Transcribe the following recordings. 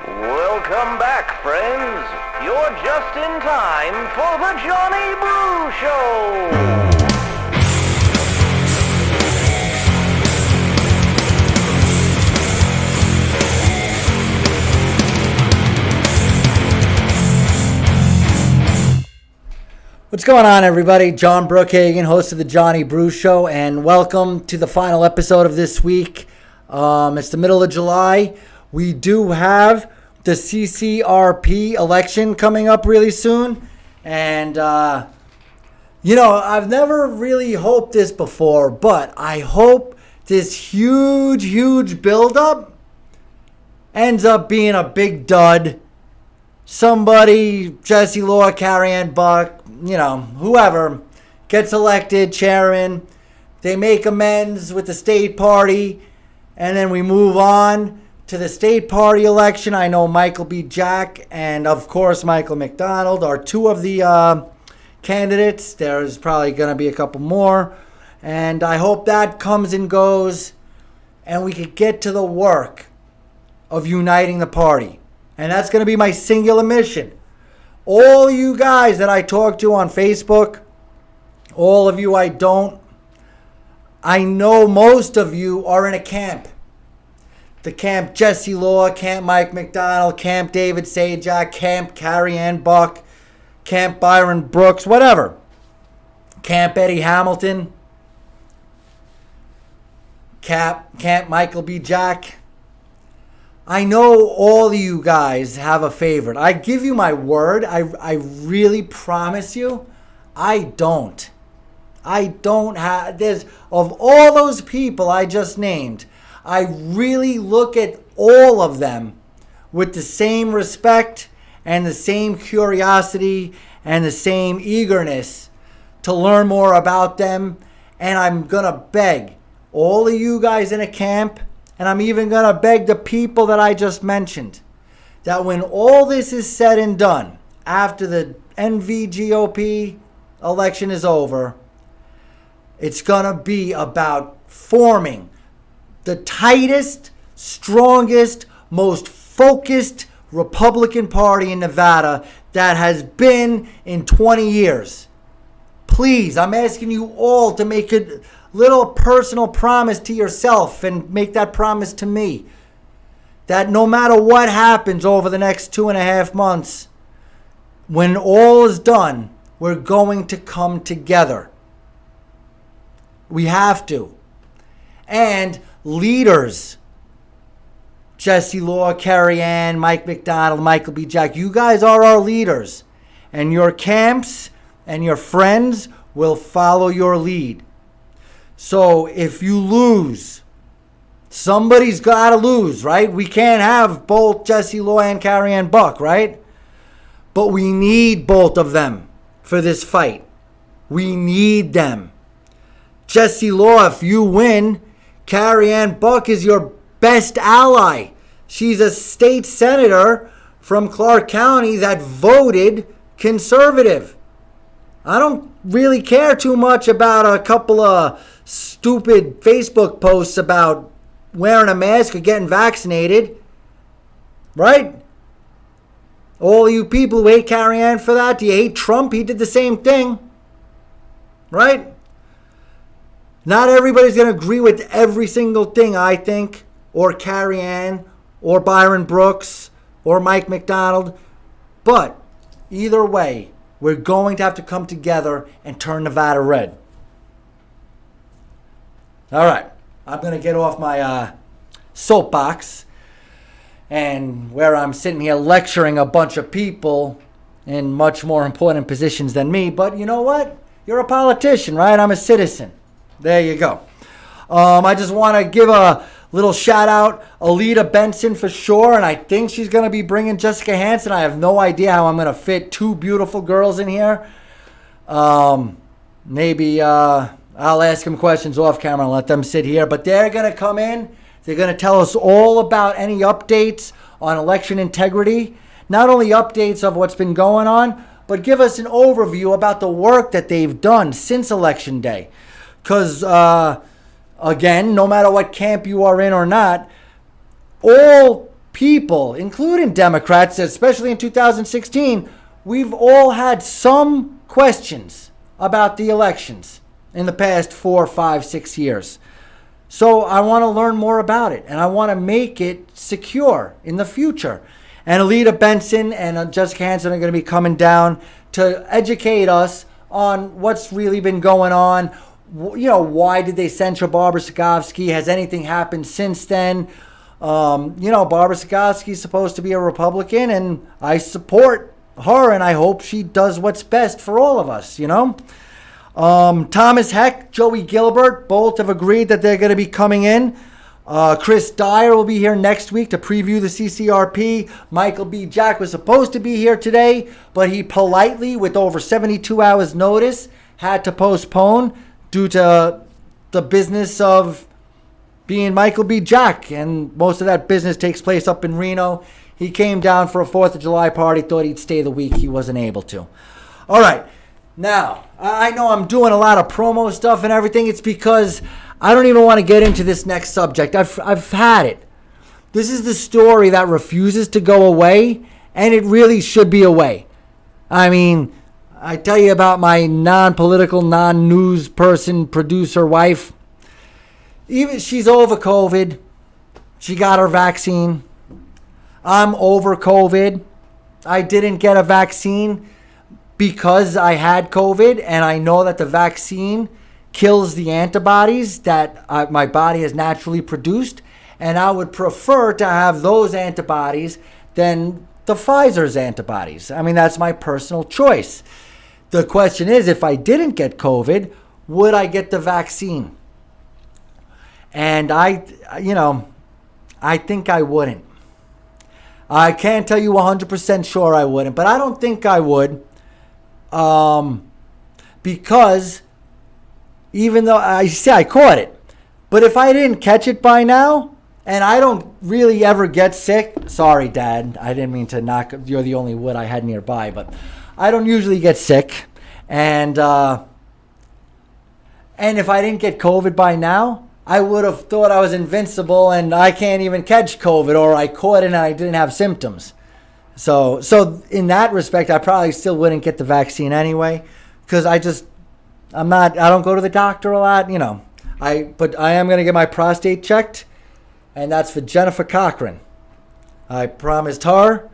Welcome back, friends. You're just in time for the Johnny Brew Show. What's going on, everybody? John Brookhagen, host of the Johnny Brew Show, and welcome to the final episode of this week. It's the middle of July. We do have the CCRP election coming up really soon, and I've never really hoped this before, but I hope this huge buildup ends up being a big dud. Somebody, Jesse Law, Carrie Ann Buck, whoever gets elected chairman, they make amends with the state party, and then we move on to the state party election. I know Michael B. Jack and, of course, Michael McDonald are two of the candidates. There's probably going to be a couple more, and I hope that comes and goes, and we could get to the work of uniting the party. And that's going to be my singular mission. All you guys that I talk to on Facebook, all of you I don't, I know most of you are in a camp. The Camp Jesse Law, Camp Mike McDonald, Camp David Sajak, Camp Carrie Ann Buck, Camp Byron Brooks, whatever. Camp Eddie Hamilton, Camp Michael B. Jack. I know all of you guys have a favorite. I give you my word. I really promise you, I don't. I don't have, of all those people I just named, I really look at all of them with the same respect and the same curiosity and the same eagerness to learn more about them. And I'm going to beg all of you guys in a camp, and I'm even going to beg the people that I just mentioned, that when all this is said and done, after the NVGOP election is over, it's going to be about forming the tightest, strongest, most focused Republican Party in Nevada that has been in 20 years. Please, I'm asking you all to make a little personal promise to yourself and make that promise to me, that no matter what happens over the next 2.5 months, when all is done, we're going to come together. We have to. And leaders, Jesse Law, Carrie Ann, Mike McDonald, Michael B. Jack, you guys are our leaders. And your camps and your friends will follow your lead. So if you lose, somebody's got to lose, right? We can't have both Jesse Law and Carrie Ann Buck, right? But we need both of them for this fight. We need them. Jesse Law, if you win, Carrie Ann Buck is your best ally. She's a state senator from Clark County that voted conservative. I don't really care too much about a couple of stupid Facebook posts about wearing a mask or getting vaccinated. Right? All you people who hate Carrie Ann for that, do you hate Trump? He did the same thing. Right? Not everybody's going to agree with every single thing I think, or Carrie Ann, or Byron Brooks, or Mike McDonald. But either way, we're going to have to come together and turn Nevada red. All right, I'm going to get off my soapbox, and where I'm sitting here lecturing a bunch of people in much more important positions than me. But you know what? You're a politician, right? I'm a citizen. There you go. I just want to give a little shout out, Alita Benson for sure, and I think she's going to be bringing Jessica Hansen. I have no idea how I'm going to fit two beautiful girls in here. Maybe I'll ask them questions off camera and let them sit here, but they're going to come in. They're going to tell us all about any updates on election integrity, not only updates of what's been going on, but give us an overview about the work that they've done since Election Day. Because, again, no matter what camp you are in or not, all people, including Democrats, especially in 2016, we've all had some questions about the elections in the past 4, 5, 6 years. So I want to learn more about it, and I want to make it secure in the future. And Alita Benson and Jessica Hansen are going to be coming down to educate us on what's really been going on. You know, why did they censure Barbara Swagovsky? Has anything happened since then? Barbara Swagovsky is supposed to be a Republican, and I support her, and I hope she does what's best for all of us, Thomas Heck, Joey Gilbert, both have agreed that they're going to be coming in. Chris Dyer will be here next week to preview the CCRP. Michael B. Jack was supposed to be here today, but he politely, with over 72 hours notice, had to postpone due to the business of being Michael B. Jack, and most of that business takes place up in Reno. He came down for a 4th of July party, thought he'd stay the week. He wasn't able to. All right. Now, I know I'm doing a lot of promo stuff and everything. It's because I don't even want to get into this next subject. I've had it. This is the story that refuses to go away, and it really should be away. I mean, I tell you about my non-political, non-news person, producer wife. Even she's over COVID. She got her vaccine. I'm over COVID. I didn't get a vaccine because I had COVID, and I know that the vaccine kills the antibodies that my body has naturally produced, and I would prefer to have those antibodies than the Pfizer's antibodies. I mean, that's my personal choice. The question is, if I didn't get COVID, would I get the vaccine? And I think I wouldn't. I can't tell you 100% sure I wouldn't, but I don't think I would. Because even though I caught it, but if I didn't catch it by now, and I don't really ever get sick, sorry, Dad, I didn't mean to knock, you're the only wood I had nearby, but I don't usually get sick, and if I didn't get COVID by now, I would have thought I was invincible and I can't even catch COVID, or I caught it and I didn't have symptoms. So in that respect, I probably still wouldn't get the vaccine anyway, because I don't go to the doctor a lot, but I am going to get my prostate checked, and that's for Jennifer Cochran. I promised her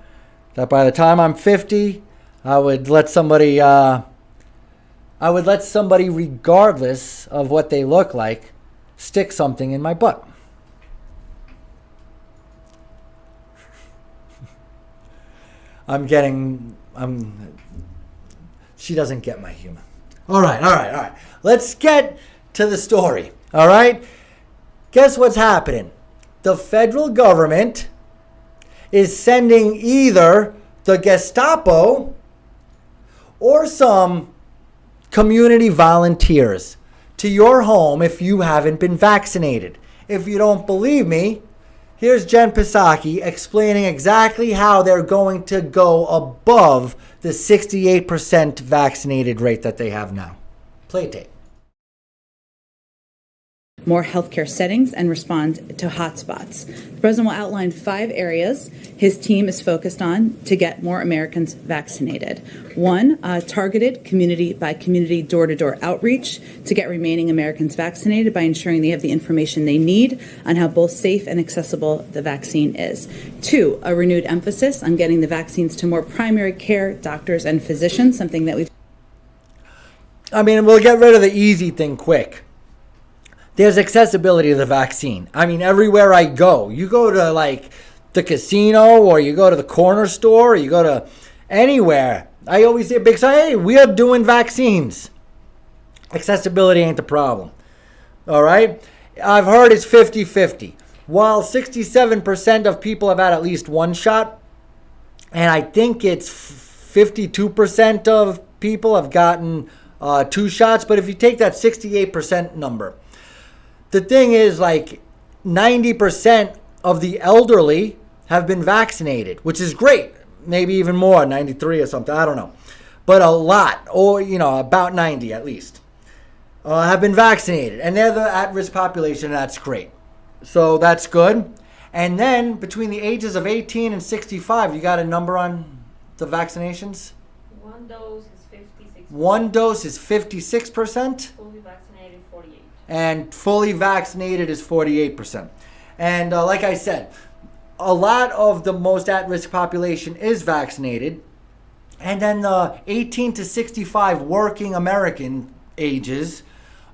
that by the time I'm 50, I would let somebody, regardless of what they look like, stick something in my butt. She doesn't get my humor. All right. Let's get to the story. All right. Guess what's happening? The federal government is sending either the Gestapo or some community volunteers to your home if you haven't been vaccinated. If you don't believe me, here's Jen Psaki explaining exactly how they're going to go above the 68% vaccinated rate that they have now. Play tape. More healthcare settings and respond to hotspots. The president will outline 5 areas his team is focused on to get more Americans vaccinated. 1, targeted community-by-community, door-to-door outreach to get remaining Americans vaccinated by ensuring they have the information they need on how both safe and accessible the vaccine is. 2, a renewed emphasis on getting the vaccines to more primary care doctors and physicians, something that we've... we'll get rid of the easy thing quick. There's accessibility to the vaccine. Everywhere I go, you go to like the casino, or you go to the corner store, or you go to anywhere, I always see a big sign, hey, we are doing vaccines. Accessibility ain't the problem. All right? I've heard it's 50-50. While 67% of people have had at least one shot, and I think it's 52% of people have gotten 2 shots, but if you take that 68% number, the thing is, like, 90% of the elderly have been vaccinated, which is great. Maybe even more, 93 or something. I don't know. But a lot, or, about 90 at least, have been vaccinated. And they're the at-risk population, and that's great. So that's good. And then between the ages of 18 and 65, you got a number on the vaccinations? One dose is 56%. One dose is 56%. Fully vaccinated, 48. And fully vaccinated is 48%. And like I said, a lot of the most at-risk population is vaccinated. And then the 18 to 65 working American ages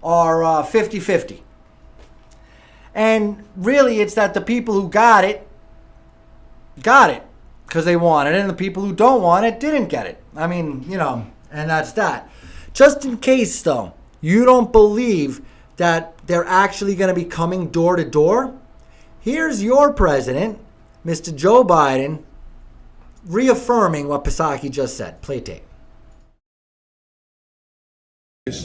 are 50-50. And really, it's that the people who got it because they wanted it, and the people who don't want it didn't get it. I mean, and that's that. Just in case, though, you don't believe that they're actually going to be coming door to door, here's your president, Mr. Joe Biden, reaffirming what Psaki just said. Play tape.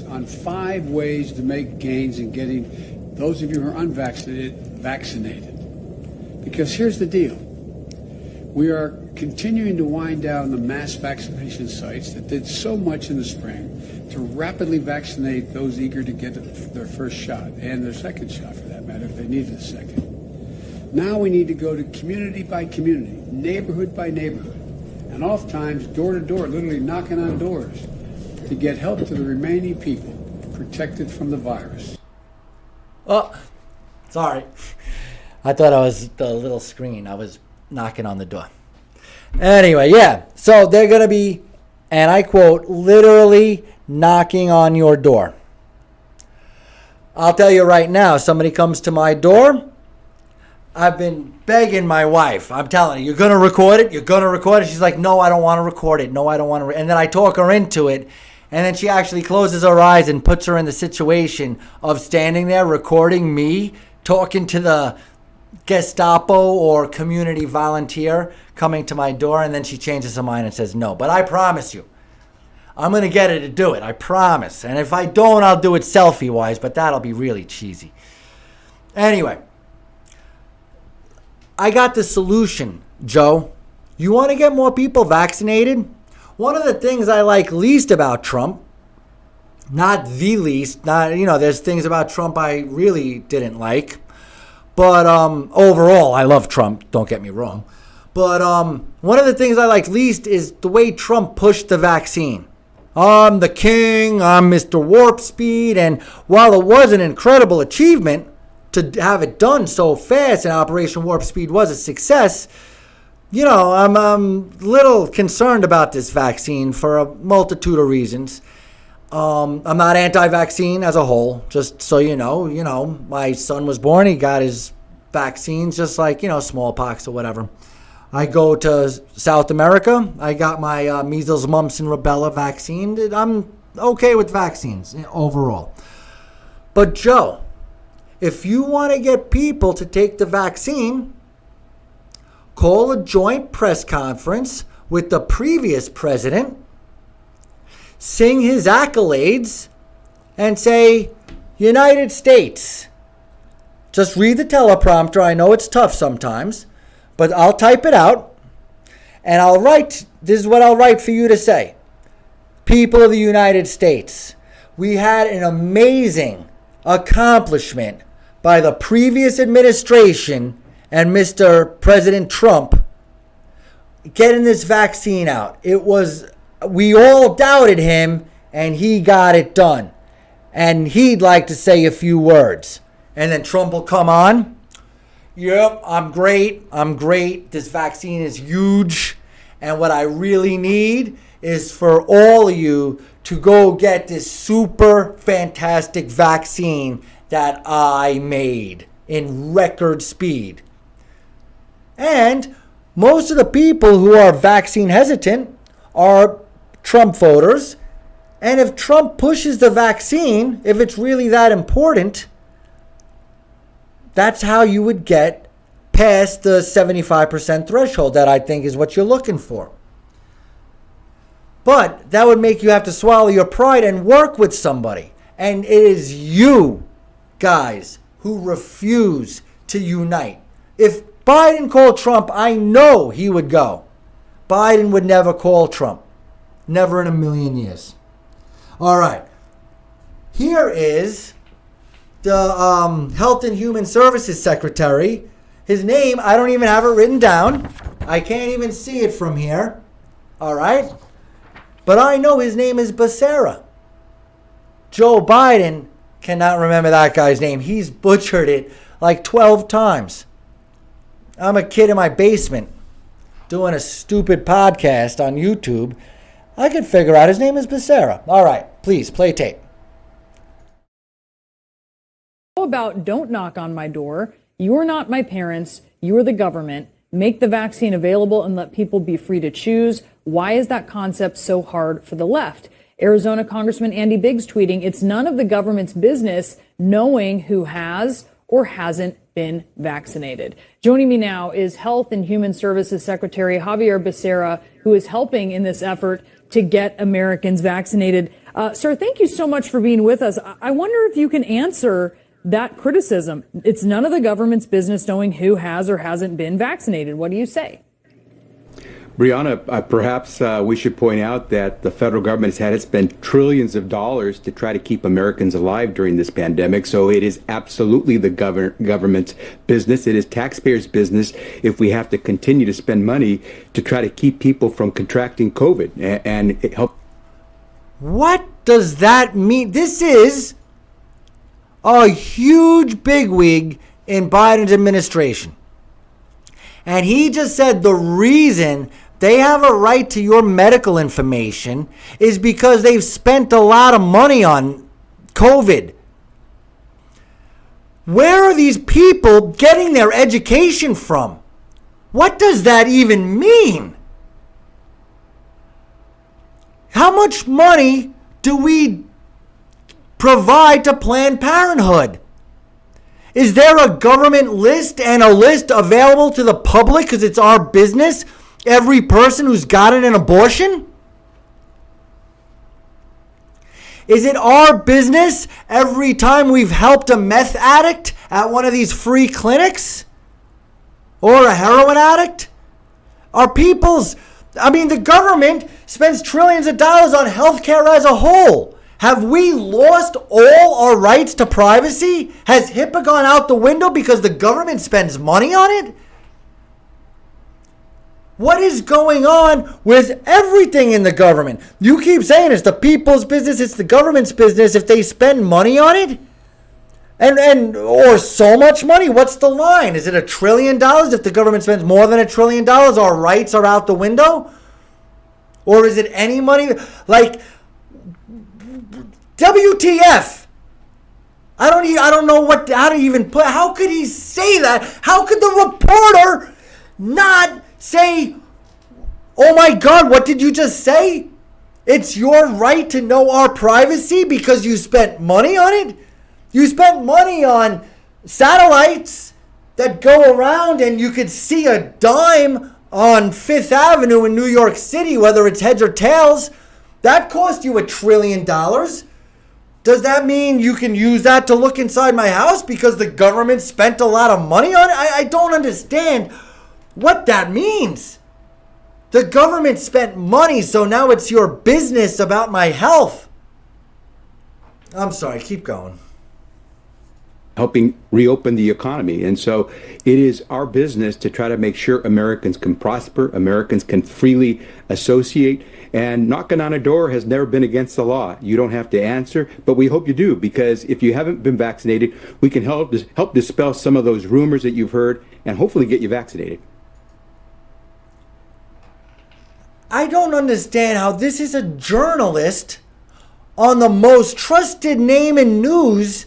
On 5 ways to make gains in getting those of you who are unvaccinated vaccinated. Because here's the deal. We are continuing to wind down the mass vaccination sites that did so much in the spring to rapidly vaccinate those eager to get their first shot and their second shot, for that matter, if they needed a second. Now we need to go to community by community, neighborhood by neighborhood, and oftentimes door to door, literally knocking on doors to get help to the remaining people protected from the virus. Oh, sorry. I thought I was the little screen. I was knocking on the door. Anyway, yeah. So they're going to be, and I quote, literally knocking on your door. I'll tell you right now, somebody comes to my door, I've been begging my wife. I'm telling her, you're going to record it? You're going to record it? She's like, no, I don't want to record it. No, I don't want to. And then I talk her into it. And then she actually closes her eyes and puts her in the situation of standing there recording me talking to the Gestapo or community volunteer coming to my door. And then she changes her mind and says no. But I promise you, I'm going to get her to do it. I promise. And if I don't, I'll do it selfie-wise. But that'll be really cheesy. Anyway, I got the solution, Joe. You want to get more people vaccinated? One of the things I like least about Trump, not the least, there's things about Trump I really didn't like. But overall, I love Trump, don't get me wrong. But one of the things I like least is the way Trump pushed the vaccine. I'm the king, I'm Mr. Warp Speed. And while it was an incredible achievement to have it done so fast and Operation Warp Speed was a success, I'm a little concerned about this vaccine for a multitude of reasons. I'm not anti-vaccine as a whole, just so you know. My son was born, he got his vaccines, just like, smallpox or whatever. I go to South America, I got my measles, mumps, and rubella vaccine. I'm okay with vaccines overall. But Joe, if you want to get people to take the vaccine, call a joint press conference with the previous president, sing his accolades, and say, United States. Just read the teleprompter. I know it's tough sometimes, but I'll type it out, and this is what I'll write for you to say. People of the United States, we had an amazing accomplishment by the previous administration and Mr. President Trump getting this vaccine out. We all doubted him, and he got it done. And he'd like to say a few words. And then Trump will come on. Yep, I'm great. This vaccine is huge. And what I really need is for all of you to go get this super fantastic vaccine that I made in record speed. And most of the people who are vaccine hesitant are Trump voters. And if Trump pushes the vaccine, if it's really that important, that's how you would get past the 75% threshold that I think is what you're looking for. But that would make you have to swallow your pride and work with somebody. And it is you guys who refuse to unite. If Biden called Trump, I know he would go. Biden would never call Trump. Never in a million years. All right. Here is the Health and Human Services Secretary, His name, I don't even have it written down. I can't even see it from here. All right? But I know his name is Becerra. Joe Biden cannot remember that guy's name. He's butchered it like 12 times. I'm a kid in my basement doing a stupid podcast on YouTube. I can figure out his name is Becerra. All right, please play tape. How about don't knock on my door? You're not my parents. You're the government. Make the vaccine available and let people be free to choose. Why is that concept so hard for the left? Arizona Congressman Andy Biggs tweeting, it's none of the government's business knowing who has or hasn't been vaccinated. Joining me now is Health and Human Services Secretary Javier Becerra, who is helping in this effort to get Americans vaccinated. Sir, thank you so much for being with us. I wonder if you can answer that criticism. It's none of the government's business knowing who has or hasn't been vaccinated. What do you say? Brianna, perhaps we should point out that the federal government has had to spend trillions of dollars to try to keep Americans alive during this pandemic. So it is absolutely the government's business. It is taxpayers' business if we have to continue to spend money to try to keep people from contracting COVID and help. What does that mean? This is a huge bigwig in Biden's administration. And he just said the reason they have a right to your medical information is because they've spent a lot of money on COVID. Where are these people getting their education from? What does that even mean? How much money do we provide to Planned Parenthood? Is there a government list and a list available to the public because it's our business? Every person who's gotten an abortion? Is it our business every time we've helped a meth addict at one of these free clinics? Or a heroin addict? The government spends trillions of dollars on healthcare as a whole. Have we lost all our rights to privacy? Has HIPAA gone out the window because the government spends money on it? What is going on with everything in the government? You keep saying it's the people's business, it's the government's business if they spend money on it? Or so much money? What's the line? Is it $1 trillion? If the government spends more than $1 trillion, our rights are out the window? Or is it any money? Like, WTF? I don't know how to even put. How could he say that? How could the reporter not say, "Oh my God, what did you just say? It's your right to know our privacy because you spent money on it? You spent money on satellites that go around and you could see a dime on Fifth Avenue in New York City, whether it's heads or tails. That cost you $1 trillion. Does that mean you can use that to look inside my house because the government spent a lot of money on it? I don't understand what that means. The government spent money, so now it's your business about my health. I'm sorry, keep going. Helping reopen the economy. And so it is our business to try to make sure Americans can prosper, Americans can freely associate, and knocking on a door has never been against the law. You don't have to answer, but we hope you do, because if you haven't been vaccinated, we can help dispel some of those rumors that you've heard and hopefully get you vaccinated. I don't understand how this is a journalist on the most trusted name in news,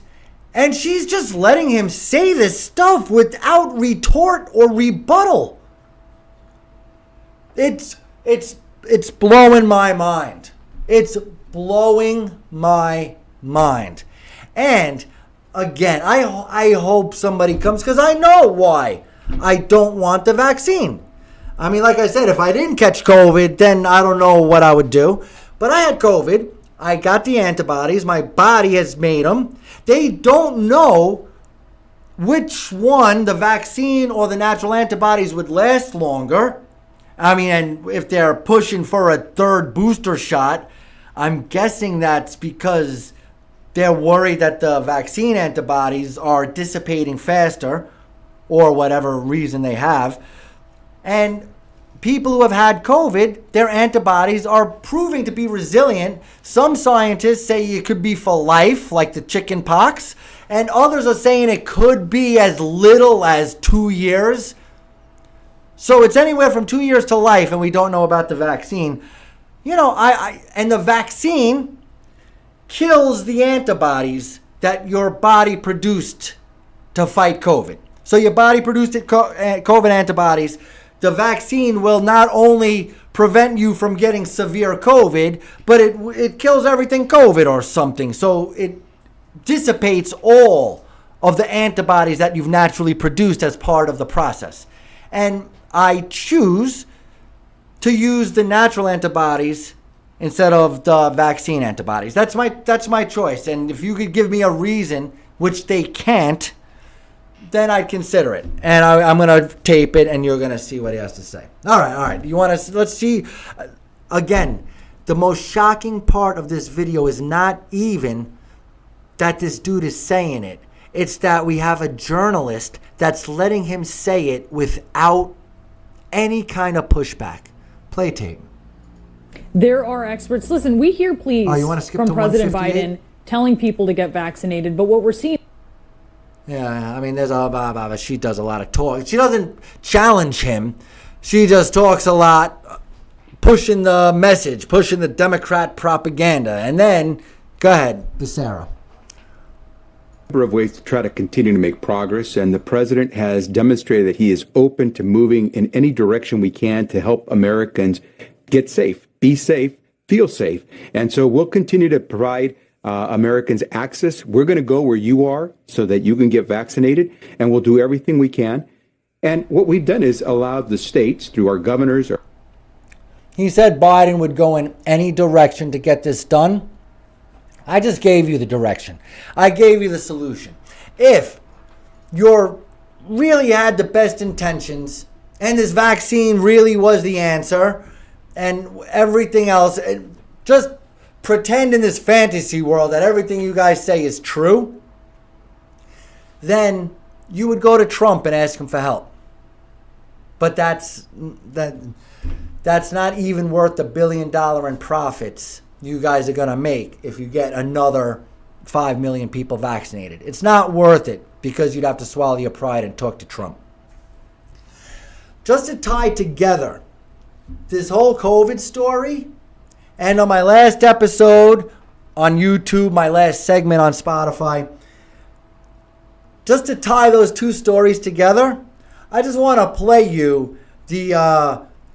and she's just letting him say this stuff without retort or rebuttal. It's blowing my mind. It's blowing my mind. And again, I hope somebody comes, because I know why I don't want the vaccine. I mean, like I said, if I didn't catch COVID, then I don't know what I would do. But I had COVID. I got the antibodies. My body has made them. They don't know which one, the vaccine or the natural antibodies, would last longer. I mean, and if they're pushing for a third booster shot, I'm guessing that's because they're worried that the vaccine antibodies are dissipating faster. or whatever reason they have. And people who have had COVID, their antibodies are proving to be resilient. Some scientists say it could be for life, like the chicken pox, and others are saying it could be as little as 2 years. So it's anywhere from 2 years to life, and we don't know about the vaccine. You know, and the vaccine kills the antibodies that your body produced to fight COVID. So your body produced COVID antibodies. The vaccine will not only prevent you from getting severe COVID, but it kills everything COVID or something. So it dissipates all of the antibodies that you've naturally produced as part of the process. And I choose to use the natural antibodies instead of the vaccine antibodies. That's my choice. And if you could give me a reason, which they can't, then I'd consider it. And I'm going to tape it, and you're going to see what he has to say. All right. You want to, let's see. Again, the most shocking part of this video is not even that this dude is saying it. It's that we have a journalist that's letting him say it without any kind of pushback. Play tape. There are experts. Listen, we hear pleas from President Biden telling people to get vaccinated, but what we're seeing... Yeah, I mean, there's she does a lot of talk. She doesn't challenge him. She just talks a lot, pushing the message, pushing the Democrat propaganda. And then, go ahead, Sarah. Number of ways to try to continue to make progress, and the president has demonstrated that he is open to moving in any direction we can to help Americans get safe, be safe, feel safe. And so we'll continue to provide Americans access. We're going to go where you are so that you can get vaccinated, and we'll do everything we can. And what we've done is allowed the states through our governors. He said Biden would go in any direction to get this done. I just gave you the direction. I gave you the solution. If you really had the best intentions and this vaccine really was the answer and everything else, just pretend in this fantasy world that everything you guys say is true, then you would go to Trump and ask him for help. But that's not even worth the $1 billion in profits you guys are going to make if you get another 5 million people vaccinated. It's not worth it because you'd have to swallow your pride and talk to Trump. Just to tie together this whole COVID story, and on my last episode on YouTube, my last segment on Spotify, just to tie those two stories together, I just want to play you the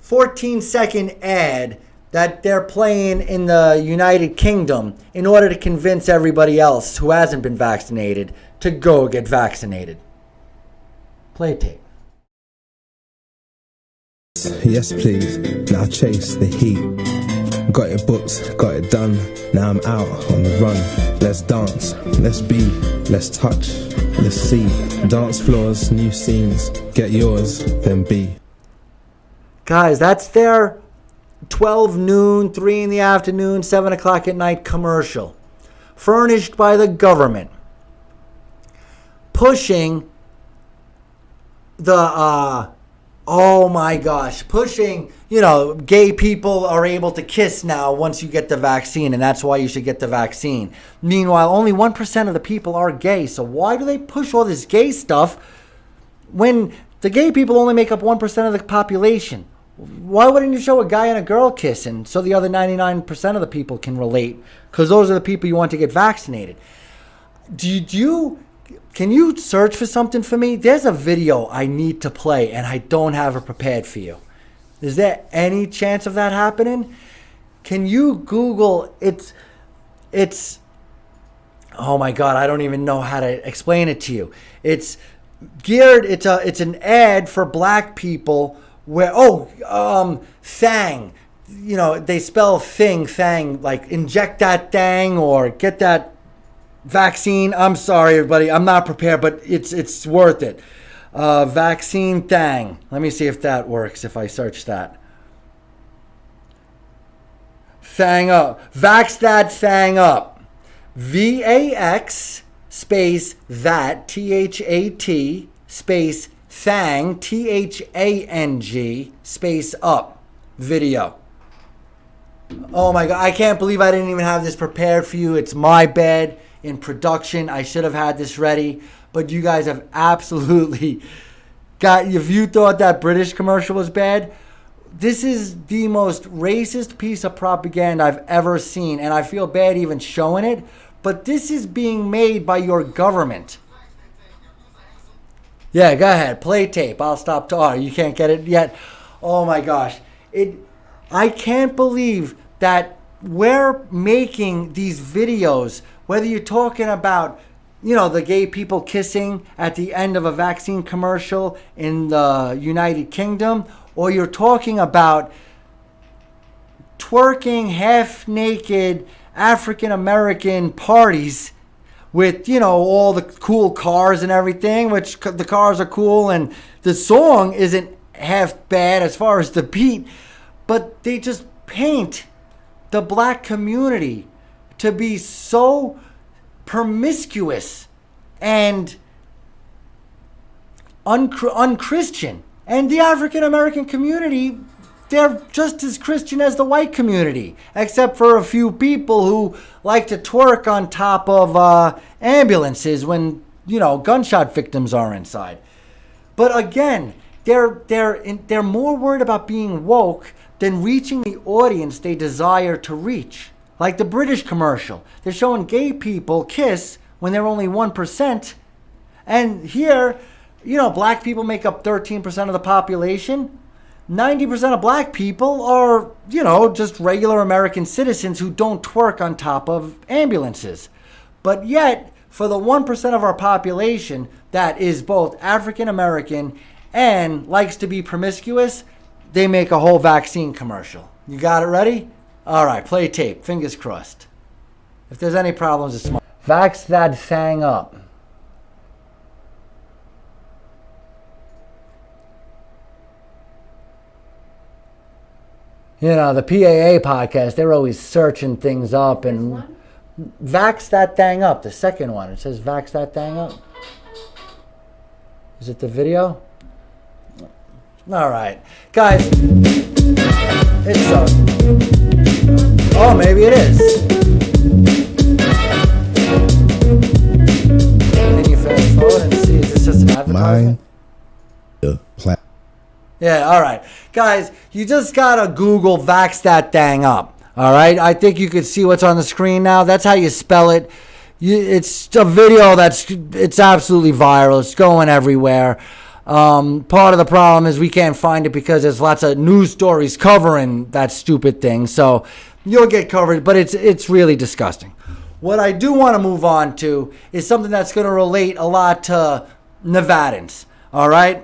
14-second ad that they're playing in the United Kingdom in order to convince everybody else who hasn't been vaccinated to go get vaccinated. Play tape. Yes, please. Now chase the heat. Got it booked, got it done. Now I'm out on the run. Let's dance, let's be, let's touch, let's see. Dance floors, new scenes. Get yours, then be. Guys, that's their 12 noon, 3 in the afternoon, 7 o'clock at night commercial. Furnished by the government. Pushing the, oh my gosh, pushing, gay people are able to kiss now once you get the vaccine, and that's why you should get the vaccine. Meanwhile, only 1% of the people are gay, so why do they push all this gay stuff when the gay people only make up 1% of the population? Why wouldn't you show a guy and a girl kissing so the other 99% of the people can relate? Because those are the people you want to get vaccinated. Can you search for something for me? There's a video I need to play, and I don't have it prepared for you. Is there any chance of that happening? Can you Google it's oh my God, I don't even know how to explain it to you. It's geared, it's an ad for black people where, thang, they spell thang, like inject that thang or get that vaccine. I'm sorry, everybody, I'm not prepared, but it's worth it. Vaccine thang. Let me see if that works, if I search that. Thang up. Vax that thang up. VAX space that, THAT space Thang, Thang, space up video. Oh my God, I can't believe I didn't even have this prepared for you. It's my bad in production. I should have had this ready, but you guys have absolutely got, if you thought that British commercial was bad, this is the most racist piece of propaganda I've ever seen, and I feel bad even showing it, but this is being made by your government. Yeah, go ahead. Play tape. I'll stop talking. You can't get it yet? Oh my gosh. I can't believe that we're making these videos, whether you're talking about, you know, the gay people kissing at the end of a vaccine commercial in the United Kingdom, or you're talking about twerking half-naked African-American parties with, you know, all the cool cars and everything, which the cars are cool, and the song isn't half bad as far as the beat, but they just paint the black community to be so promiscuous and unchristian. And the African-American community, they're just as Christian as the white community, except for a few people who like to twerk on top of ambulances when, you know, gunshot victims are inside. But again, they're more worried about being woke than reaching the audience they desire to reach. Like the British commercial. They're showing gay people kiss when they're only 1%. And here, you know, black people make up 13% of the population. 90% of black people are, you know, just regular American citizens who don't twerk on top of ambulances. But yet, for the 1% of our population that is both African American and likes to be promiscuous, they make a whole vaccine commercial. You got it ready? All right, play tape. Fingers crossed. If there's any problems, it's smart. Vax that thing up. You know, the PAA podcast, they're always searching things up. And vax that thing up, the second one. It says vax that thing up. Is it the video? All right. Guys, it's oh, maybe it is. Can you fast forward and see, is this just an advertisement? Yeah, all right. Guys, you just got to Google Vax that thing up. All right? I think you can see what's on the screen now. That's how you spell it. It's a video it's absolutely viral. It's going everywhere. Part of the problem is we can't find it because there's lots of news stories covering that stupid thing. So you'll get covered, but it's really disgusting. What I do want to move on to is something that's going to relate a lot to Nevadans. All right?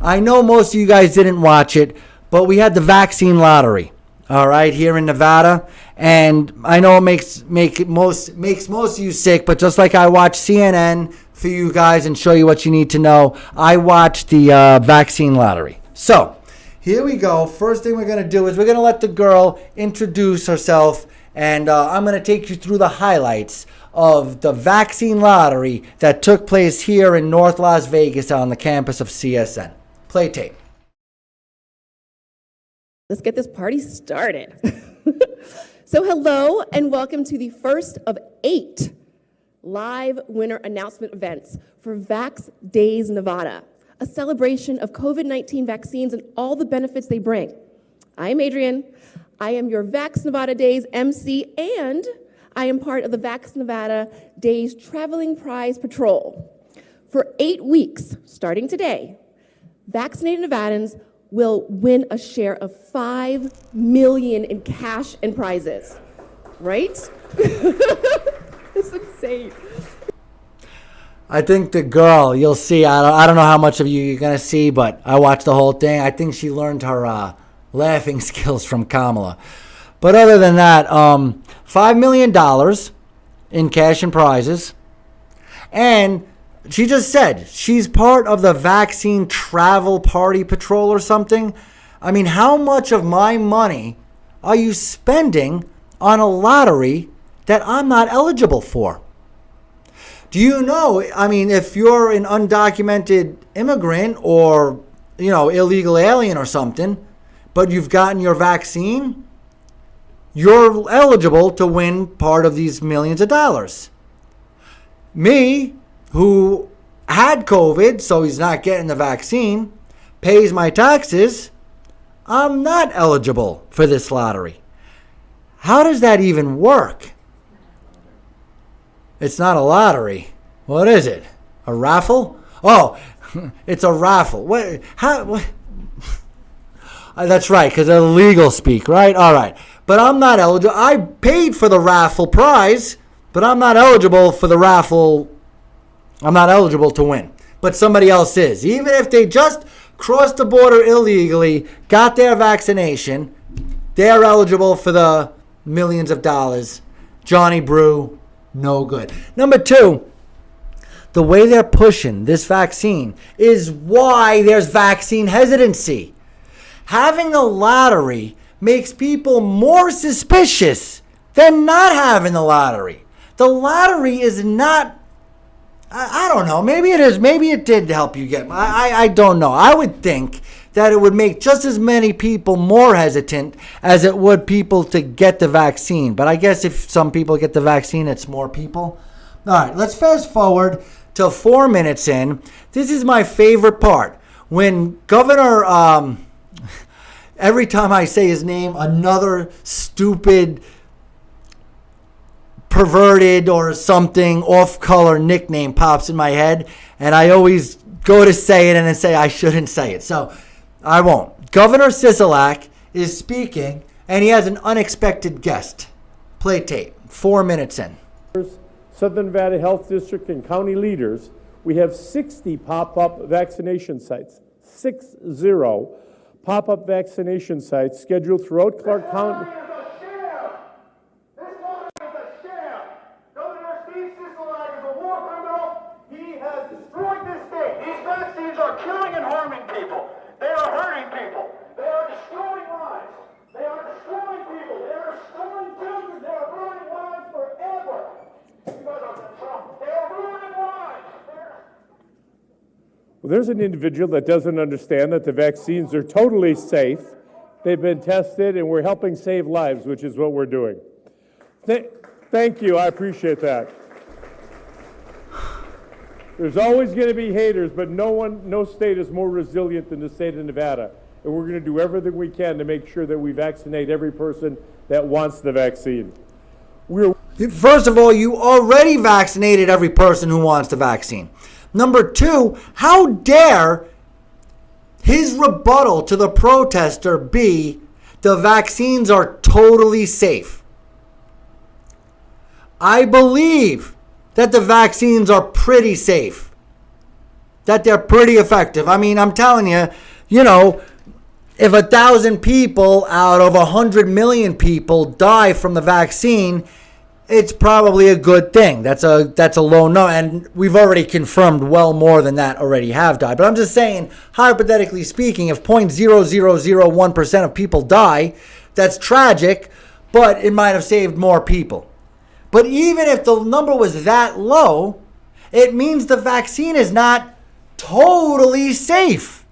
I know most of you guys didn't watch it, but we had the vaccine lottery, all right, here in Nevada. And I know it makes most of you sick, but just like I watch CNN for you guys and show you what you need to know, I watched the vaccine lottery. So here we go. First thing we're going to do is we're going to let the girl introduce herself, and I'm going to take you through the highlights of the vaccine lottery that took place here in North Las Vegas on the campus of CSN. Play tape. Let's get this party started. So hello and welcome to the first of 8 live winner announcement events for Vax Days Nevada, a celebration of COVID-19 vaccines and all the benefits they bring. I'm Adrienne. I am your Vax Nevada Days MC, and I am part of the Vax Nevada Days Traveling Prize Patrol. For 8 weeks, starting today, vaccinated Nevadans will win a share of $5 million in cash and prizes. Right? It's insane. I think the girl, you'll see, I don't know how much of you're going to see, but I watched the whole thing. I think she learned her laughing skills from Kamala. But other than that, $5 million in cash and prizes. And she just said she's part of the vaccine travel party patrol or something. I mean, how much of my money are you spending on a lottery that I'm not eligible for? Do you know, I mean, if you're an undocumented immigrant or, illegal alien or something, but you've gotten your vaccine, you're eligible to win part of these millions of dollars. Me, who had COVID, so he's not getting the vaccine, pays my taxes, I'm not eligible for this lottery. How does that even work? It's not a lottery. What is it? A raffle? Oh, it's a raffle. What? How? What? That's right, because of legal speak, right? All right. But I'm not eligible. I paid for the raffle prize, but I'm not eligible for the raffle. I'm not eligible to win. But somebody else is. Even if they just crossed the border illegally, got their vaccination, they're eligible for the millions of dollars. Johnny Brew, no good. Number two, the way they're pushing this vaccine is why there's vaccine hesitancy. Having a lottery makes people more suspicious than not having the lottery. The lottery is not, I don't know, maybe it is, maybe it did help you get, I don't know. I would think that it would make just as many people more hesitant as it would people to get the vaccine. But I guess if some people get the vaccine, it's more people. All right, let's fast forward to 4 minutes in. This is my favorite part. When Governor, every time I say his name, another stupid, perverted or something off-color nickname pops in my head, and I always go to say it and then say I shouldn't say it. So I won't. Governor Sisolak is speaking, and he has an unexpected guest. Play tape. 4 minutes in. Southern Nevada Health District and county leaders, we have 60 pop-up vaccination sites. 60 pop-up vaccination sites scheduled throughout Clark County. This law is a sham. Governor Steve Sisolack is a war criminal. He has destroyed this state. These vaccines are killing and harming people. They are hurting people. They are destroying lives. They are destroying people. They are destroying children. They are ruining lives forever. You guys are in trouble. They are ruining lives. Well, there's an individual that doesn't understand that the vaccines are totally safe. They've been tested, and we're helping save lives, which is what we're doing. Thank you. I appreciate that. There's always going to be haters, but no state is more resilient than the state of Nevada. And we're going to do everything we can to make sure that we vaccinate every person that wants the vaccine. First of all, you already vaccinated every person who wants the vaccine. Number two, how dare his rebuttal to the protester be the vaccines are totally safe? I believe that the vaccines are pretty safe, that they're pretty effective. I mean, I'm telling you, if 1,000 people out of 100 million people die from the vaccine, it's probably a good thing. That's a low number, and we've already confirmed well more than that already have died. But I'm just saying, hypothetically speaking, if 0.0001% of people die, that's tragic, but it might have saved more people. But even if the number was that low, it means the vaccine is not totally safe.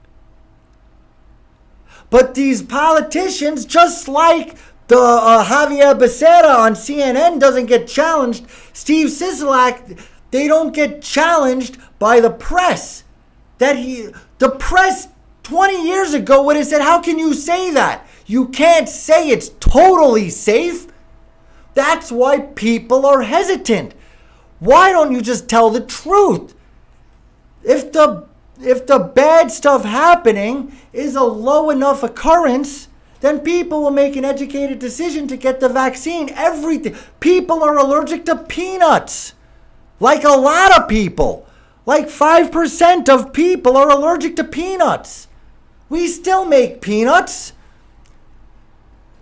But these politicians, just like the Javier Becerra on CNN doesn't get challenged, Steve Sisolak, they don't get challenged by the press. The press 20 years ago would have said, how can you say that? You can't say it's totally safe. That's why people are hesitant. Why don't you just tell the truth? If the bad stuff happening is a low enough occurrence, then people will make an educated decision to get the vaccine. Everything. People are allergic to peanuts. Like a lot of people. Like 5% of people are allergic to peanuts. We still make peanuts.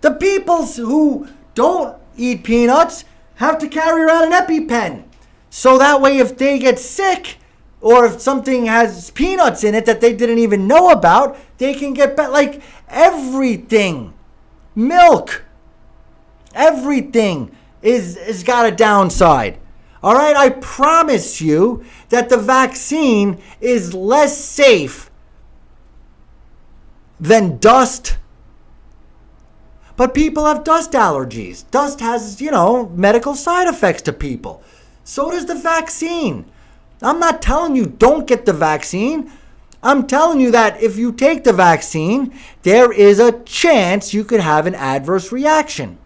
The people who don't eat peanuts have to carry around an EpiPen. So that way if they get sick, or if something has peanuts in it that they didn't even know about, they can get better. Like everything. Milk. Everything is got a downside. All right, I promise you that the vaccine is less safe than dust. But people have dust allergies. Dust has, medical side effects to people. So does the vaccine. I'm not telling you don't get the vaccine. I'm telling you that if you take the vaccine, there is a chance you could have an adverse reaction.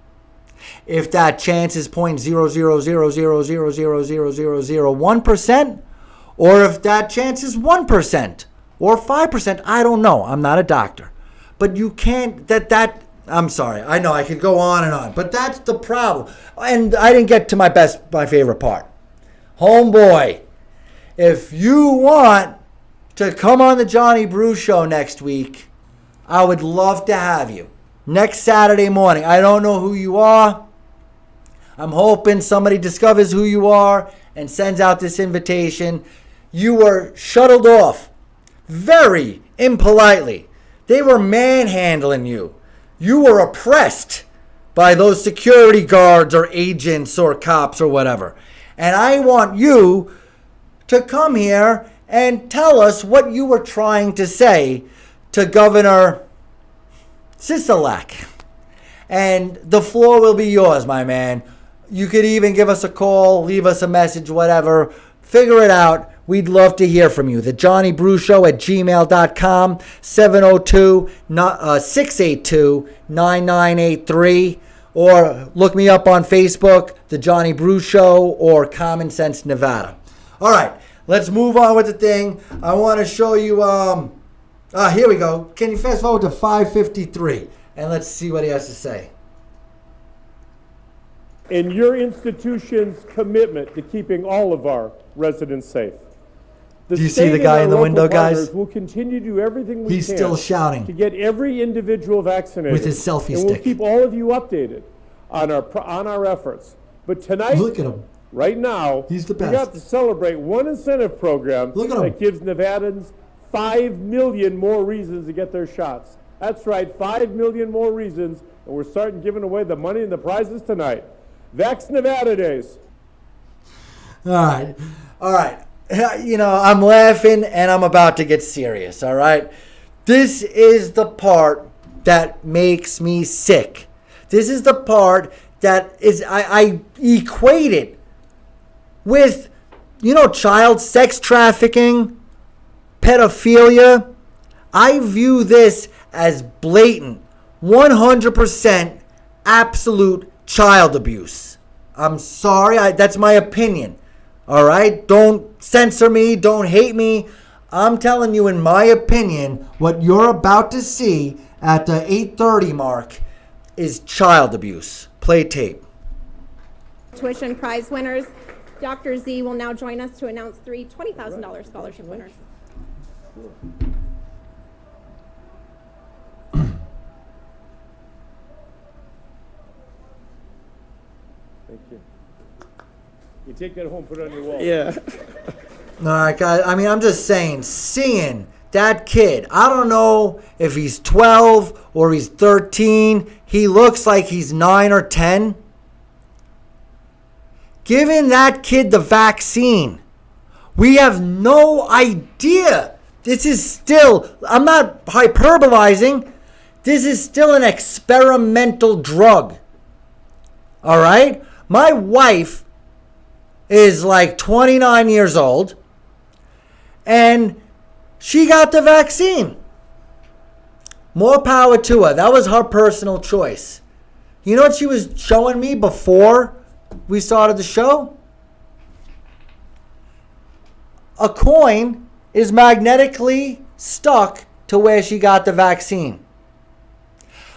If that chance is 0.000000001%, or if that chance is 1% or 5%, I don't know. I'm not a doctor. But you can't, I'm sorry. I know I could go on and on, but that's the problem. And I didn't get to my favorite part. Homeboy, if you want to come on the Johnny Brew Show next week, I would love to have you. Next Saturday morning. I don't know who you are. I'm hoping somebody discovers who you are and sends out this invitation. You were shuttled off very impolitely. They were manhandling you. You were oppressed by those security guards or agents or cops or whatever. And I want you to come here and tell us what you were trying to say to Governor Sisolak. And the floor will be yours, my man. You could even give us a call, leave us a message, whatever. Figure it out. We'd love to hear from you. TheJohnnyBruShow at gmail.com, 702-682-9983. Or look me up on Facebook, The Johnny Brew Show, or Common Sense Nevada. All right, let's move on with the thing. I want to show you, here we go. Can you fast forward to 5:53? And let's see what he has to say. In your institution's commitment to keeping all of our residents safe. Do you see the guy in the window, guys? We'll continue to do everything we can. He's still shouting to get every individual vaccinated with his selfie stick. We'll keep all of you updated on our efforts. But tonight, look at him. Right now, he's the best. We got to celebrate one incentive program that gives Nevadans 5 million more reasons to get their shots. That's right, 5 million more reasons, and we're starting giving away the money and the prizes tonight. Vax Nevada Days. All right. I'm laughing and I'm about to get serious, all right? This is the part that makes me sick. This is the part that is, I equate it with, child sex trafficking, pedophilia. I view this as blatant, 100% absolute child abuse. I'm sorry, that's my opinion. All right? Don't censor me. Don't hate me. I'm telling you, in my opinion, what you're about to see at the 8:30 mark is child abuse. Play tape. Tuition prize winners. Dr. Z will now join us to announce 3 $20,000 scholarship winners. Thank you. You take that home, put it on your wall. Yeah. All right, guys. I'm just saying, seeing that kid, I don't know if he's 12 or he's 13. He looks like he's 9 or 10. Giving that kid the vaccine. We have no idea. This is still, I'm not hyperbolizing. This is still an experimental drug. All right? My wife is like 29 years old, and she got the vaccine. More power to her. That was her personal choice. You know what she was showing me before we started the show? A coin is magnetically stuck to where she got the vaccine.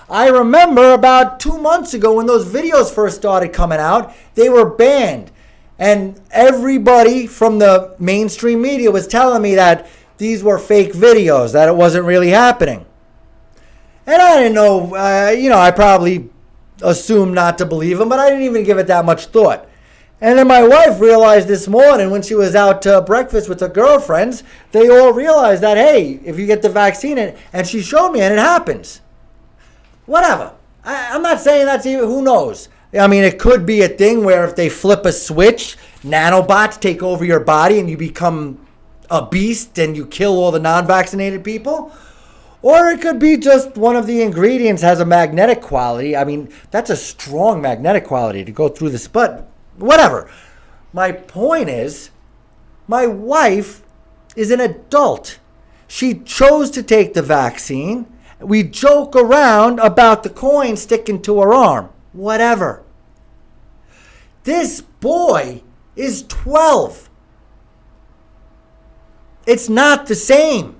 I remember about 2 months ago when those videos first started coming out, they were banned. And everybody from the mainstream media was telling me that these were fake videos, that it wasn't really happening. And I didn't know, I probably assumed not to believe them, but I didn't even give it that much thought. And then my wife realized this morning when she was out to breakfast with her girlfriends, they all realized that, hey, if you get the vaccine, and she showed me, and it happens. Whatever. I'm not saying that's even, who knows? It could be a thing where if they flip a switch, nanobots take over your body and you become a beast and you kill all the non-vaccinated people. Or it could be just one of the ingredients has a magnetic quality. I mean, that's a strong magnetic quality to go through this, but whatever. My point is, my wife is an adult. She chose to take the vaccine. We joke around about the coin sticking to her arm. Whatever. This boy is 12. It's not the same.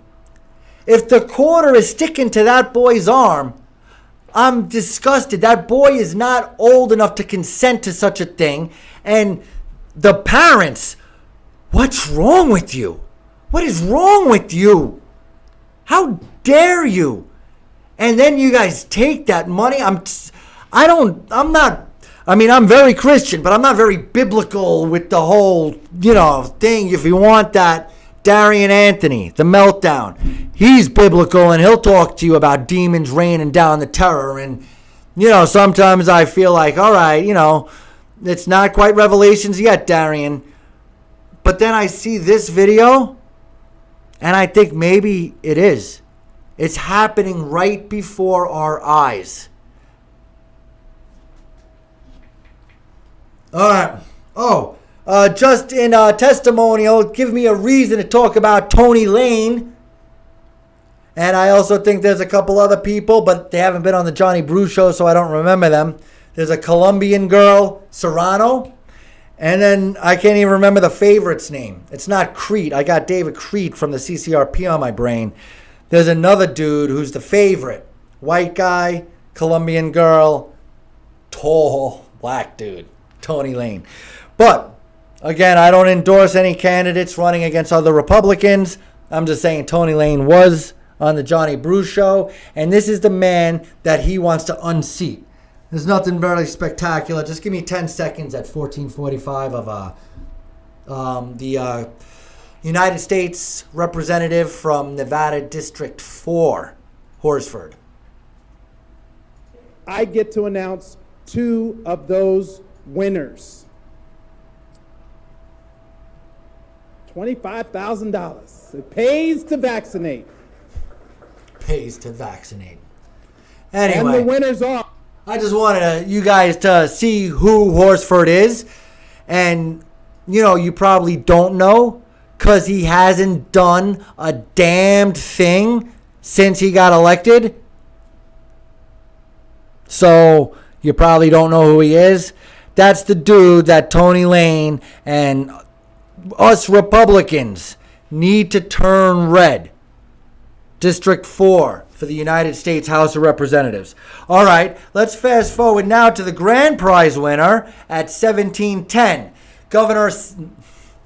If the quarter is sticking to that boy's arm, I'm disgusted. That boy is not old enough to consent to such a thing. And the parents, what's wrong with you? What is wrong with you? How dare you? And then you guys take that money. I'm very Christian, but I'm not very biblical with the whole, thing. If you want that, Darian Anthony, The Meltdown, he's biblical and he'll talk to you about demons raining down the terror. And, sometimes I feel like, all right, it's not quite Revelations yet, Darian. But then I see this video and I think maybe it is. It's happening right before our eyes. All right. Just in a testimonial, give me a reason to talk about Tony Lane. And I also think there's a couple other people, but they haven't been on the Johnny Brew Show, so I don't remember them. There's a Colombian girl, Serrano. And then I can't even remember the favorite's name. It's not Crete. I got David Crete from the CCRP on my brain. There's another dude who's the favorite. White guy, Colombian girl, tall, black dude. Tony Lane. But, again, I don't endorse any candidates running against other Republicans. I'm just saying Tony Lane was on the Johnny Brew Show, and this is the man that he wants to unseat. There's nothing very spectacular. Just give me 10 seconds at 1445 of the United States Representative from Nevada District 4, Horsford. I get to announce two of those winners. $25,000. It pays to vaccinate. Pays to vaccinate. Anyway. And the winners are. I just wanted you guys to see who Horsford is. And, you probably don't know because he hasn't done a damned thing since he got elected. So you probably don't know who he is. That's the dude that Tony Lane and us Republicans need to turn red. District 4 for the United States House of Representatives. All right, let's fast forward now to the grand prize winner at 1710. Governor,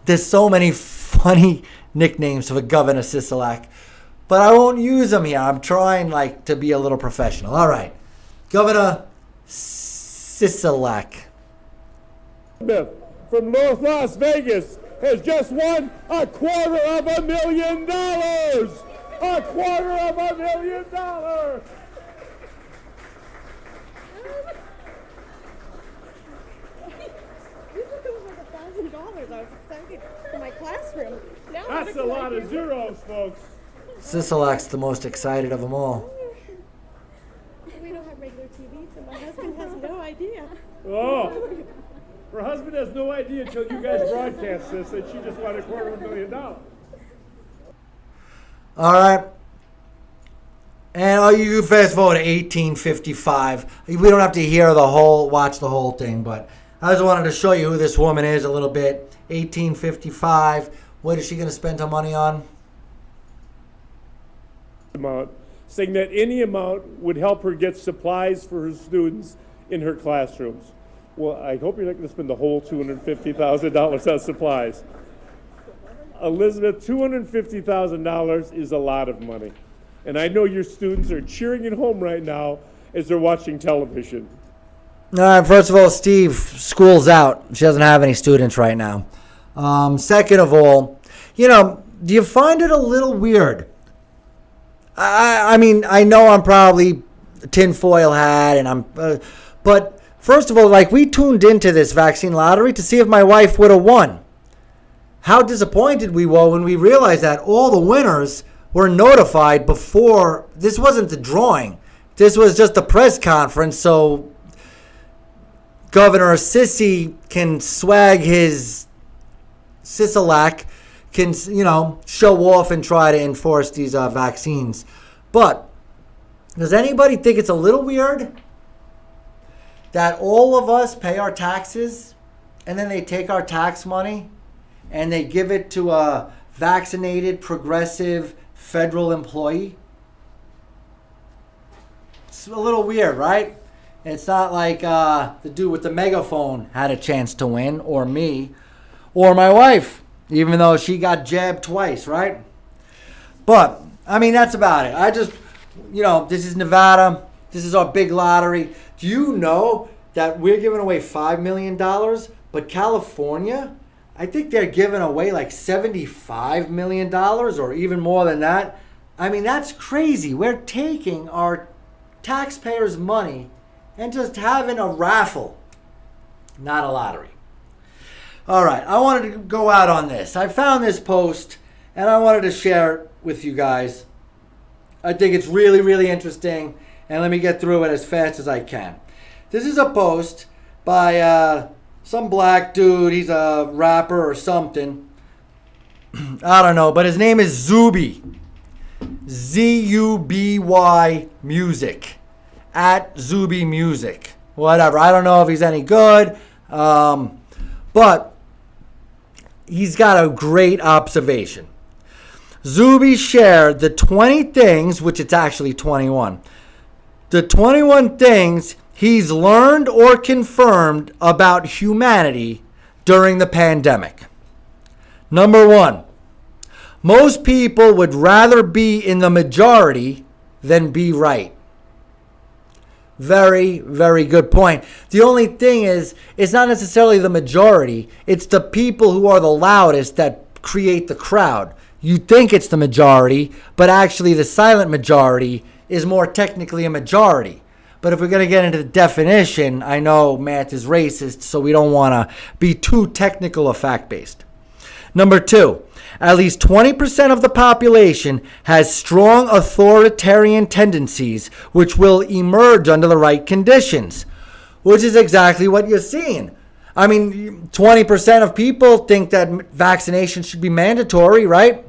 there's so many funny nicknames for Governor Sisolak, but I won't use them here. I'm trying to be a little professional. All right, Governor Sisolak. From North Las Vegas has just won $250,000. $250,000. $1,000 I was expecting for my classroom. That's a lot of zeros, folks. Sisolak's the most excited of them all. We don't have regular TV, so my husband has no idea. Oh. Her husband has no idea until you guys broadcast this that she just won $250,000. All right. And you fast forward to 1855. We don't have to watch the whole thing, but I just wanted to show you who this woman is a little bit. 1855. What is she going to spend her money on? Saying that any amount would help her get supplies for her students in her classrooms. Well, I hope you're not going to spend the whole $250,000 on supplies. Elizabeth, $250,000 is a lot of money. And I know your students are cheering at home right now as they're watching television. All right, first of all, Steve, school's out. She doesn't have any students right now. Second of all, do you find it a little weird? I mean, I know I'm probably tinfoil hat, and but First of all, like, we tuned into this vaccine lottery to see if my wife would have won. How disappointed we were when we realized that all the winners were notified before. This wasn't the drawing. This was just a press conference so Governor Sissy can swag his Sisolak, can, show off and try to enforce these vaccines. But does anybody think it's a little weird that all of us pay our taxes and then they take our tax money and they give it to a vaccinated, progressive federal employee? It's a little weird, right? It's not like the dude with the megaphone had a chance to win, or me, or my wife, even though she got jabbed twice, right? But, I mean, that's about it. I just, this is Nevada. This is our big lottery. Do you know that we're giving away $5 million, but California, I think they're giving away like $75 million or even more than that. I mean, that's crazy. We're taking our taxpayers' money and just having a raffle, not a lottery. All right, I wanted to go out on this. I found this post and I wanted to share it with you guys. I think it's really, really interesting, and let me get through it as fast as I can. This is a post by some black dude. He's a rapper or something. I don't know, but his name is Zuby. Z-U-B-Y Music. At Zuby Music. Whatever. I don't know if he's any good. But he's got a great observation. Zuby shared the 20 things, which it's actually 21. The 21 things he's learned or confirmed about humanity during the pandemic. Number 1, most people would rather be in the majority than be right. Very, very good point. The only thing is, it's not necessarily the majority. It's the people who are the loudest that create the crowd. You think it's the majority, but actually the silent majority is more technically a majority. But if we're going to get into the definition, I know math is racist, so we don't want to be too technical or fact-based. Number 2, at least 20% of the population has strong authoritarian tendencies which will emerge under the right conditions, which is exactly what you're seeing. I mean, 20% of people think that vaccination should be mandatory, right?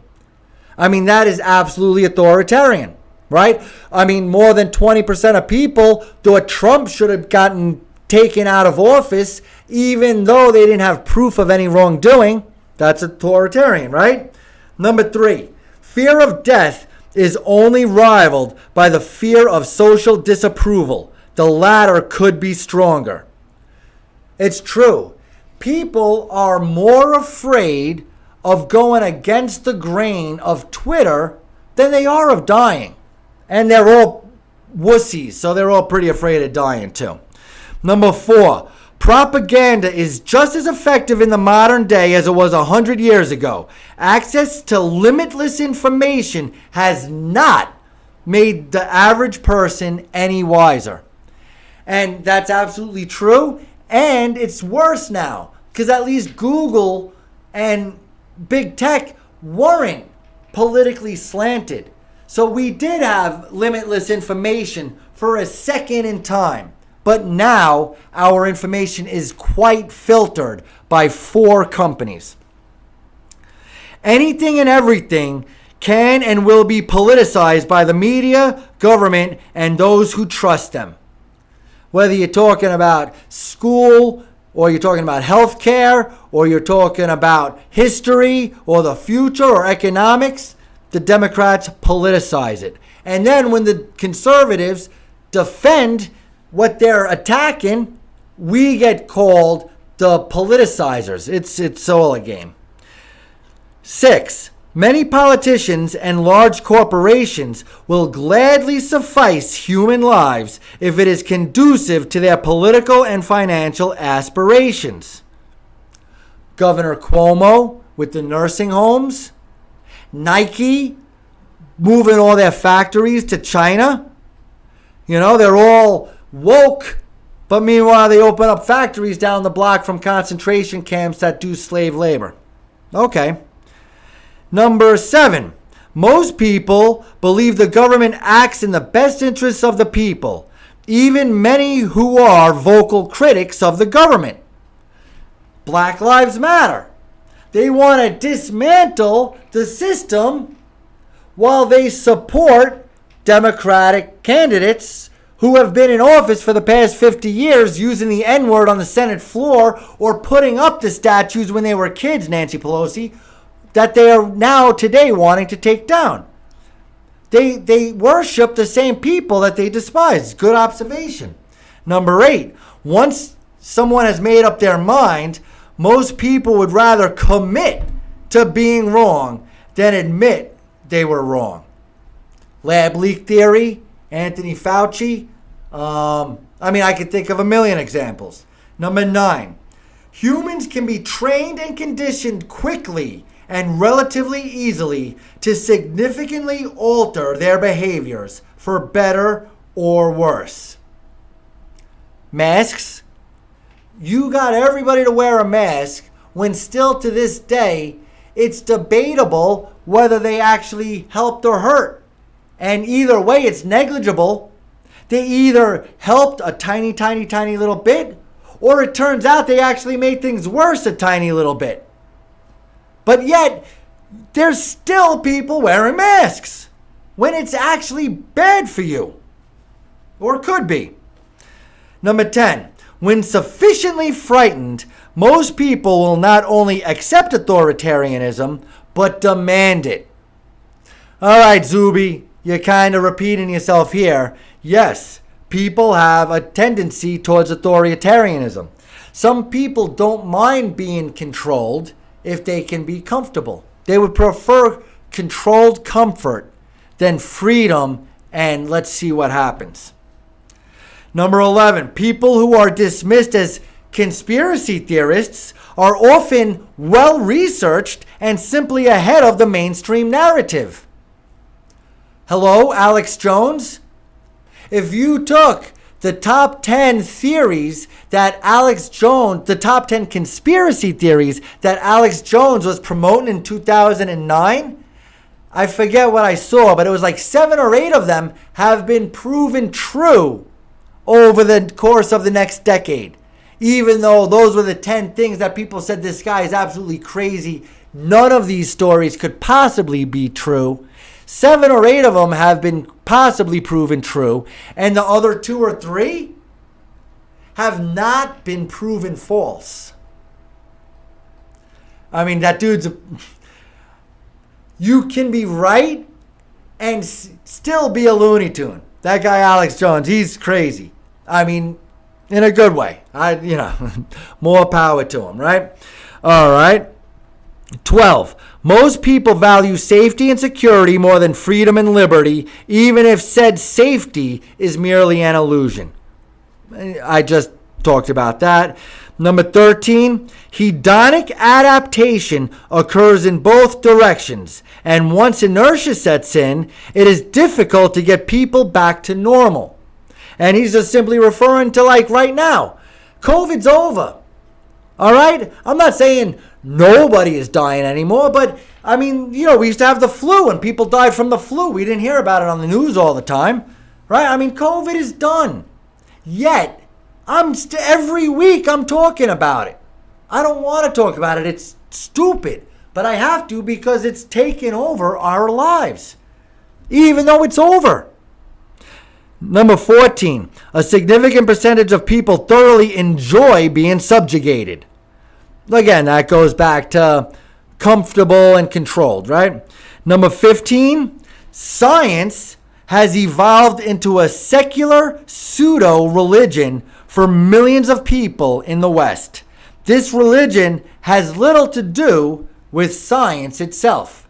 I mean, that is absolutely authoritarian, right? I mean, more than 20% of people thought Trump should have gotten taken out of office even though they didn't have proof of any wrongdoing. That's authoritarian, right? Number 3, fear of death is only rivaled by the fear of social disapproval. The latter could be stronger. It's true. People are more afraid of going against the grain of Twitter than they are of dying. And they're all wussies, so they're all pretty afraid of dying too. Number 4, propaganda is just as effective in the modern day as it was 100 years ago. Access to limitless information has not made the average person any wiser. And that's absolutely true. And it's worse now, because at least Google and big tech weren't politically slanted. So we did have limitless information for a second in time. But now our information is quite filtered by 4 companies. Anything and everything can and will be politicized by the media, government, and those who trust them. Whether you're talking about school, or you're talking about healthcare, or you're talking about history, or the future, or economics, the Democrats politicize it. And then when the conservatives defend what they're attacking, we get called the politicizers. It's all a game. 6, many politicians and large corporations will gladly suffice human lives if it is conducive to their political and financial aspirations. Governor Cuomo with the nursing homes, Nike moving all their factories to China. They're all woke But meanwhile, they open up factories down the block from concentration camps that do slave labor. Okay. Number 7. Most people believe the government acts in the best interests of the people, even many who are vocal critics of the government. Black Lives Matter. They want to dismantle the system while they support Democratic candidates who have been in office for the past 50 years using the N-word on the Senate floor or putting up the statues when they were kids, Nancy Pelosi, that they are now today wanting to take down. They worship the same people that they despise. Good observation. Number 8, once someone has made up their mind, most people would rather commit to being wrong than admit they were wrong. Lab leak theory, Anthony Fauci. I could think of a million examples. Number 9, humans can be trained and conditioned quickly and relatively easily to significantly alter their behaviors for better or worse. Masks. You got everybody to wear a mask when still to this day it's debatable whether they actually helped or hurt. And either way, it's negligible. They either helped a tiny, tiny, tiny little bit, or it turns out they actually made things worse a tiny little bit. But yet, there's still people wearing masks when it's actually bad for you. Or could be. Number 10, when sufficiently frightened, most people will not only accept authoritarianism, but demand it. All right, Zuby, you're kind of repeating yourself here. Yes, people have a tendency towards authoritarianism. Some people don't mind being controlled if they can be comfortable. They would prefer controlled comfort than freedom and let's see what happens. Number 11, people who are dismissed as conspiracy theorists are often well-researched and simply ahead of the mainstream narrative. Hello, Alex Jones? If you took the top 10 theories that Alex Jones, the top 10 conspiracy theories that Alex Jones was promoting in 2009, I forget what I saw, but it was like 7 or 8 of them have been proven true over the course of the next decade. Even though those were the 10 things that people said this guy is absolutely crazy, none of these stories could possibly be true. 7 or 8 of them have been possibly proven true, and the other 2 or 3 have not been proven false. I mean, that dude's... You can be right and still be a Looney Tune. That guy, Alex Jones, he's crazy. I mean, in a good way. More power to him, right? All right. 12. Most people value safety and security more than freedom and liberty, even if said safety is merely an illusion. I just talked about that. Number 13, hedonic adaptation occurs in both directions, and once inertia sets in, it is difficult to get people back to normal. And he's just simply referring to like right now. COVID's over. All right? I'm not saying nobody is dying anymore, but I mean, we used to have the flu and people died from the flu. We didn't hear about it on the news all the time, right? I mean, COVID is done. Yet, every week I'm talking about it. I don't want to talk about it. It's stupid, but I have to because it's taken over our lives, even though it's over. Number 14, a significant percentage of people thoroughly enjoy being subjugated. Again, that goes back to comfortable and controlled, right? Number 15, science has evolved into a secular pseudo-religion for millions of people in the West. This religion has little to do with science itself.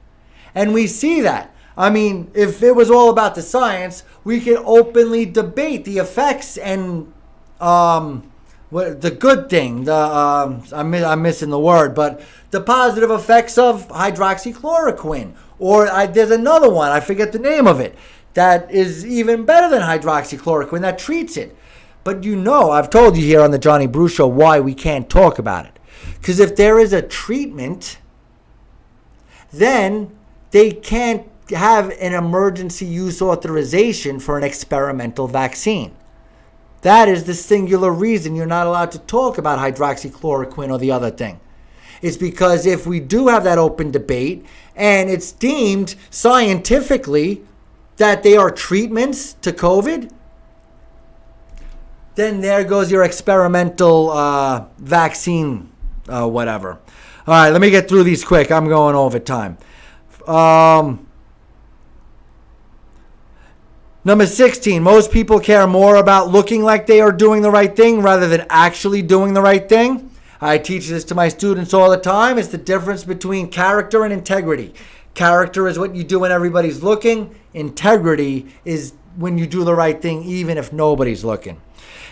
And we see that. I mean, if it was all about the science, we could openly debate the effects and the good thing, I'm missing the word, but the positive effects of hydroxychloroquine. Or there's another one, I forget the name of it, that is even better than hydroxychloroquine that treats it. But I've told you here on the Johnny Brew Show why we can't talk about it. Because if there is a treatment, then they can't have an emergency use authorization for an experimental vaccine. That is the singular reason you're not allowed to talk about hydroxychloroquine or the other thing. It's because if we do have that open debate and it's deemed scientifically that they are treatments to COVID, then there goes your experimental vaccine, whatever. All right, let me get through these quick. I'm going over time. Number 16, most people care more about looking like they are doing the right thing rather than actually doing the right thing. I teach this to my students all the time. It's the difference between character and integrity. Character is what you do when everybody's looking. Integrity is when you do the right thing even if nobody's looking.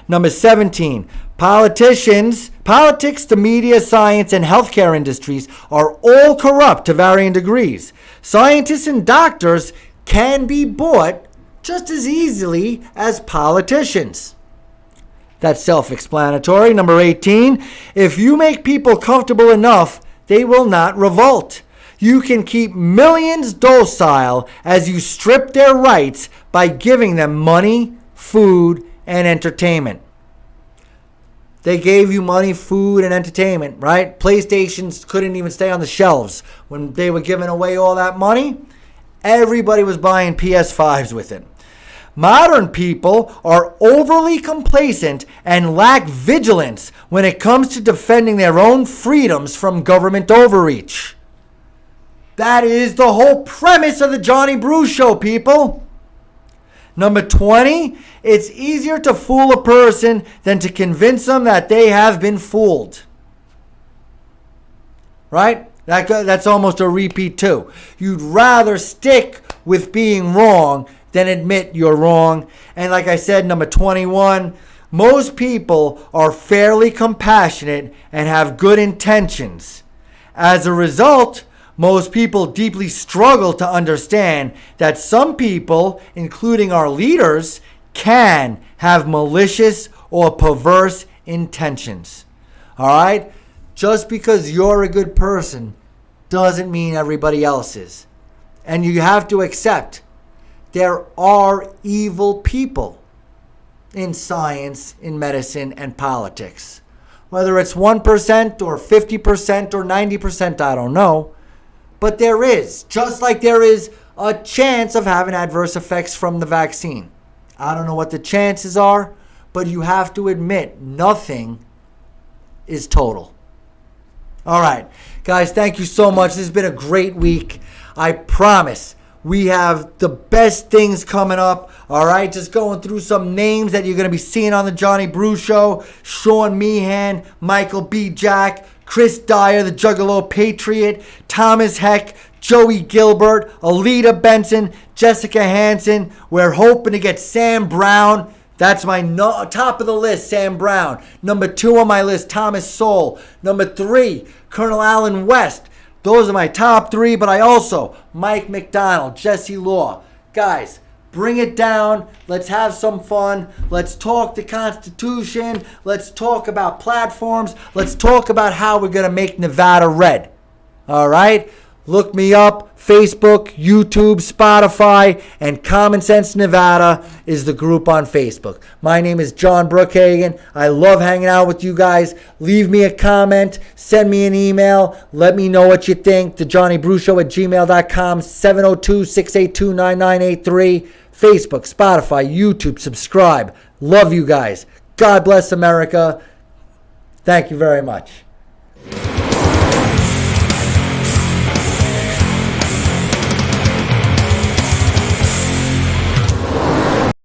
Number 17, politics, the media, science, and healthcare industries are all corrupt to varying degrees. Scientists and doctors can be bought just as easily as politicians. That's self-explanatory. Number 18, if you make people comfortable enough, they will not revolt. You can keep millions docile as you strip their rights by giving them money, food, and entertainment. They gave you money, food, and entertainment, right? PlayStations couldn't even stay on the shelves when they were giving away all that money. Everybody was buying PS5s with it. Modern people are overly complacent and lack vigilance when it comes to defending their own freedoms from government overreach. That is the whole premise of the Johnny Brew Show, people. Number 20, it's easier to fool a person than to convince them that they have been fooled. Right? That's almost a repeat too. You'd rather stick with being wrong than admit you're wrong. And like I said, number 21, most people are fairly compassionate and have good intentions. As a result, most people deeply struggle to understand that some people, including our leaders, can have malicious or perverse intentions. All right? Just because you're a good person doesn't mean everybody else is. And you have to accept there are evil people in science, in medicine, and politics. Whether it's 1% or 50% or 90%, I don't know. But there is, just like there is a chance of having adverse effects from the vaccine. I don't know what the chances are, but you have to admit nothing is total. All right, guys, thank you so much. This has been a great week. I promise we have the best things coming up. All right, just going through some names that you're going to be seeing on the Johnny Brew Show. Sean Meehan, Michael B. Jack, Chris Dyer, the Juggalo Patriot, Thomas Heck, Joey Gilbert, Alita Benson, Jessica Hansen. We're hoping to get Sam Brown. That's my top of the list, Sam Brown. Number 2 on my list, Thomas Sowell. Number 3, Colonel Allen West. Those are my top 3, but I also, Mike McDonald, Jesse Law. Guys, bring it down. Let's have some fun. Let's talk the Constitution. Let's talk about platforms. Let's talk about how we're going to make Nevada red. All right? Look me up. Facebook, YouTube, Spotify, and Common Sense Nevada is the group on Facebook. My name is John Brookhagen. I love hanging out with you guys. Leave me a comment. Send me an email. Let me know what you think. TheJohnnyBruShow@gmail.com, 702-682-9983. Facebook, Spotify, YouTube, subscribe. Love you guys. God bless America. Thank you very much.